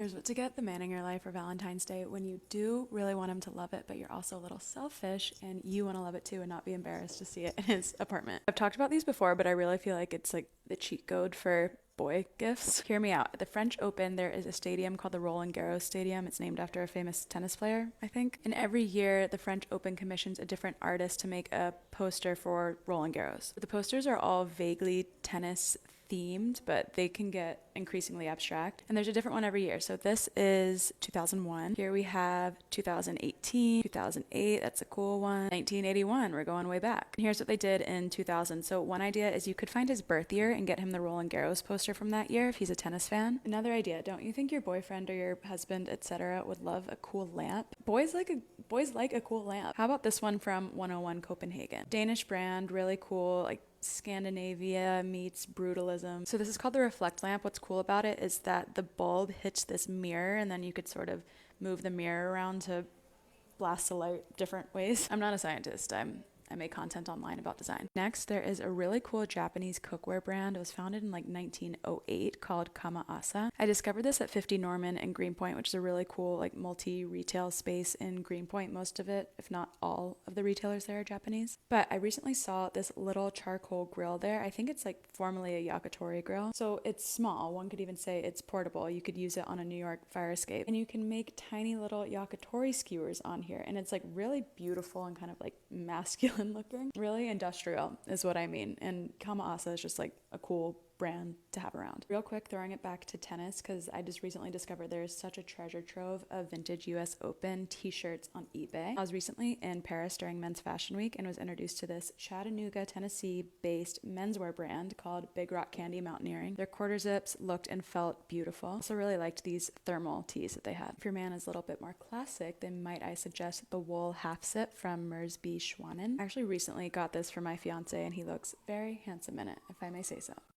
Here's what to get the man in your life for Valentine's Day when you do really want him to love it, but you're also a little selfish and you want to love it too and not be embarrassed to see it in his apartment. I've talked about these before, but I really feel like it's like the cheat code for boy gifts. Hear me out. At the French Open, there is a stadium called the Roland Garros Stadium. It's named after a famous tennis player, I think. And every year, the French Open commissions a different artist to make a poster for Roland Garros. The posters are all vaguely tennis themed, but they can get increasingly abstract. And there's a different one every year. So this is 2001. Here we have 2018, 2008. That's a cool one. 1981. We're going way back. And here's what they did in 2000. So one idea is you could find his birth year and get him the Roland Garros poster from that year if he's a tennis fan. Another idea, don't you think your boyfriend or your husband, etc., would love a cool lamp? Boys like a cool lamp. How about this one from 101 Copenhagen? Danish brand, really cool, like Scandinavia meets brutalism. So this is called the reflect lamp. What's cool about it is that the bulb hits this mirror and then you could sort of move the mirror around to blast the light different ways. I'm not a scientist. I make content online about design. Next, there is a really cool Japanese cookware brand. It was founded in like 1908 called Kamaasa. I discovered this at 50 Norman in Greenpoint, which is a really cool like multi-retail space in Greenpoint. Most of it, if not all of the retailers there are Japanese. But I recently saw this little charcoal grill there. I think it's like formerly a yakitori grill. So it's small. One could even say it's portable. You could use it on a New York fire escape. And you can make tiny little yakitori skewers on here. And it's like really beautiful and kind of like masculine looking. Really industrial is what I mean. And Kamaasa is just like a cool brand to have around. Real quick, throwing it back to tennis because I just recently discovered there's such a treasure trove of vintage US Open t-shirts on eBay. I was recently in Paris during Men's Fashion Week and was introduced to this Chattanooga, Tennessee based menswear brand called Big Rock Candy Mountaineering. Their quarter zips looked and felt beautiful. Also really liked these thermal tees that they had. If your man is a little bit more classic, then might I suggest the wool half zip from Mersby Schwanen. I actually recently got this for my fiance and he looks very handsome in it, if I may say so.